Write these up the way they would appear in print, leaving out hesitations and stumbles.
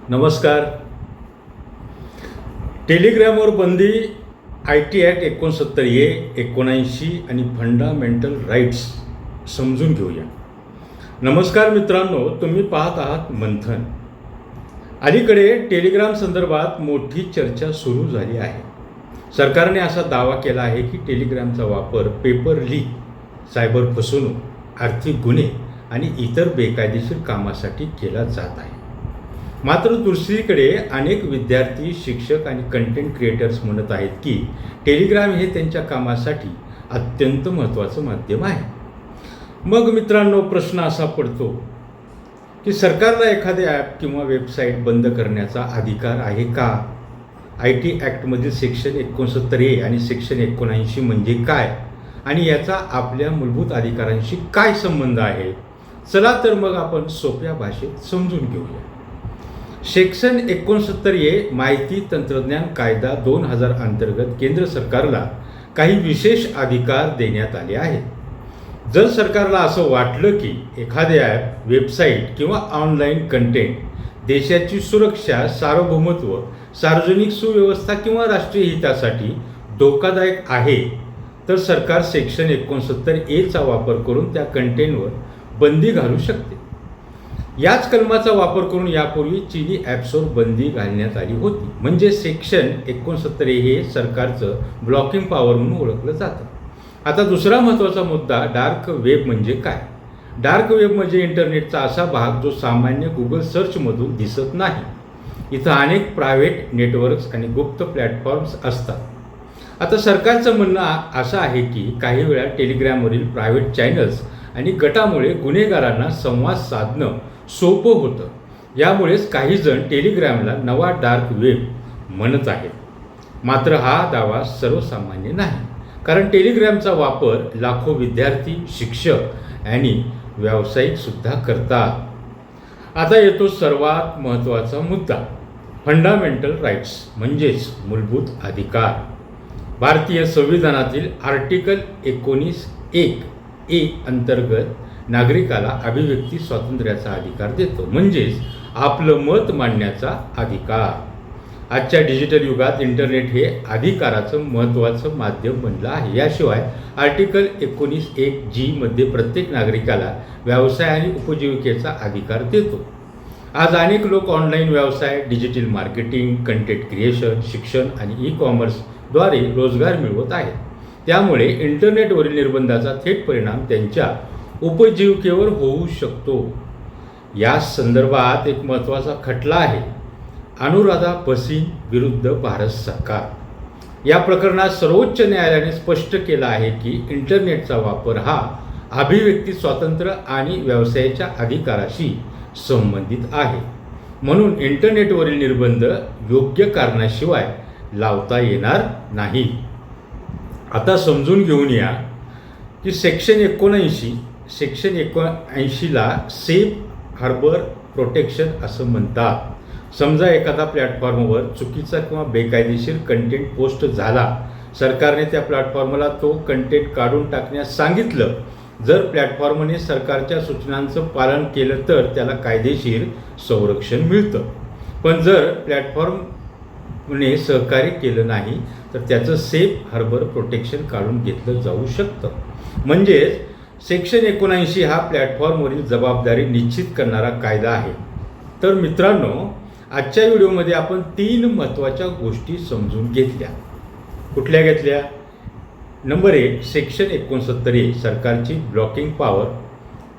नमस्कार. टेलिग्रामवर बंदी, IT act 69A 79 आणि फंडामेंटल राईट्स समजून घेऊया. नमस्कार मित्रांनो, तुम्ही पाहत आहात मंथन. अलीकडे टेलिग्राम संदर्भात मोठी चर्चा सुरू झाली आहे. सरकारने असा दावा केला आहे की टेलिग्रामचा वापर पेपर लीक, सायबर फसवणूक, आर्थिक गुन्हे आणि इतर बेकायदेशीर कामासाठी केला जात आहे. मात्र दुसरीकडे अनेक विद्यार्थी, शिक्षक आणि कंटेंट क्रिएटर्स म्हणत आहेत की टेलिग्राम हे त्यांच्या कामासाठी अत्यंत महत्त्वाचं माध्यम आहे. मग मित्रांनो, प्रश्न असा पडतो की सरकारला एखादे ॲप किंवा वेबसाईट बंद करण्याचा अधिकार आहे का? IT ॲक्टमधील सेक्शन 69A आणि सेक्शन 79 म्हणजे काय आणि याचा आपल्या मूलभूत अधिकारांशी काय संबंध आहे? चला तर मग आपण सोप्या भाषेत समजून घेऊया. सेक्शन 69A माहिती तंत्रज्ञान कायदा 2000 अंतर्गत केंद्र सरकारला काही विशेष अधिकार देण्यात आले आहेत. जर सरकारला असं वाटलं की एखादे ॲप, वेबसाईट किंवा ऑनलाईन कंटेंट देशाची सुरक्षा, सार्वभौमत्व, सार्वजनिक सुव्यवस्था किंवा राष्ट्रीय हितासाठी धोकादायक आहे, तर सरकार सेक्शन 69A चा वापर करून त्या कंटेंटवर बंदी घालू शकते. याच कलमाचा वापर करून यापूर्वी चीनी ॲप्सवर बंदी घालण्यात आली होती. म्हणजे सेक्शन 69A हे सरकारचं ब्लॉकिंग पॉवर म्हणून ओळखलं जातं. आता दुसरा महत्त्वाचा मुद्दा, डार्क वेब म्हणजे काय? डार्क वेब म्हणजे इंटरनेटचा असा भाग जो सामान्य गुगल सर्चमधून दिसत नाही. इथं अनेक प्रायव्हेट नेटवर्क्स आणि गुप्त प्लॅटफॉर्म्स असतात. आता सरकारचं म्हणणं असं आहे की काही वेळा टेलिग्रामवरील प्रायव्हेट चॅनल्स आणि गटामुळे गुन्हेगारांना संवाद साधणं सोपं होतं. यामुळेच काही जण टेलिग्रामला नवा डार्क वेब म्हणत आहेत. मात्र हा दावा सर्वसामान्य नाही, कारण टेलिग्रामचा वापर लाखो विद्यार्थी, शिक्षक आणि व्यावसायिकसुद्धा करतात. आता येतो सर्वात महत्त्वाचा मुद्दा, फंडामेंटल राईट्स म्हणजेच मूलभूत अधिकार. भारतीय संविधानातील आर्टिकल 19(1)(a) अंतर्गत नागरिकाला अभिव्यक्ती स्वातंत्र्याचा अधिकार देतो, म्हणजेच आपलं मत मांडण्याचा अधिकार. आजच्या डिजिटल युगात इंटरनेट हे अधिकाराचं महत्त्वाचं माध्यम बनलं आहे. याशिवाय आर्टिकल 19(1)(g) मध्ये प्रत्येक नागरिकाला व्यवसाय आणि उपजीविकेचा अधिकार देतो. आज अनेक लोक ऑनलाईन व्यवसाय, डिजिटल मार्केटिंग, कंटेंट क्रिएशन, शिक्षण आणि ई-कॉमर्सद्वारे रोजगार मिळवत आहेत. त्यामुळे इंटरनेटवरील निर्बंधाचा थेट परिणाम त्यांच्या उपजीविकेवर होऊ शकतो. या संदर्भात एक महत्त्वाचा खटला आहे, अनुराधा भसीन विरुद्ध भारत सरकार. या प्रकरणात सर्वोच्च न्यायालयाने स्पष्ट केलं आहे की इंटरनेटचा वापर हा अभिव्यक्ती स्वातंत्र्य आणि व्यवसायाच्या अधिकाराशी संबंधित आहे. म्हणून इंटरनेटवरील निर्बंध योग्य कारणाशिवाय लावता येणार नाही. आता समजून घेऊन या की सेक्शन 79ला सेफ हार्बर प्रोटेक्शन असं म्हणतात. समजा एखादा प्लॅटफॉर्मवर चुकीचा किंवा बेकायदेशीर कंटेंट पोस्ट झाला. सरकारने त्या प्लॅटफॉर्मला तो कंटेंट काढून टाकण्यास सांगितलं. जर प्लॅटफॉर्मने सरकारच्या सूचनांचं पालन केलं तर त्याला कायदेशीर संरक्षण मिळतं. पण जर प्लॅटफॉर्मने सहकार्य केलं नाही तर त्याचं सेफ हार्बर प्रोटेक्शन काढून घेतलं जाऊ शकतं. म्हणजेच सेक्शन 79 हा प्लॅटफॉर्मवरील जबाबदारी निश्चित करणारा कायदा आहे. तर मित्रांनो, आजच्या व्हिडिओमध्ये आपण 3 महत्त्वाच्या गोष्टी समजून घेतल्या. कुठल्या घेतल्या? नंबर 1, सेक्शन 69A सरकारची blocking power.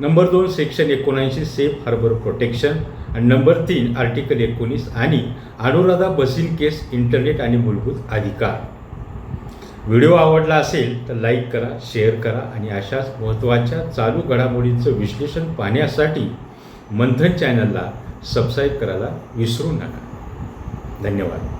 Number 2, section 79 safe harbour protection. आणि नंबर 3, आर्टिकल 19 आणि अनुराधा भसीन केस, इंटरनेट आणि मूलभूत अधिकार. व्हिडिओ आवडला असेल तर लाईक करा, शेअर करा आणि अशाच महत्त्वाच्या चालू घडामोडींचं विश्लेषण पाहण्यासाठी मंथन चॅनलला सबस्क्राईब करायला विसरू नका. धन्यवाद.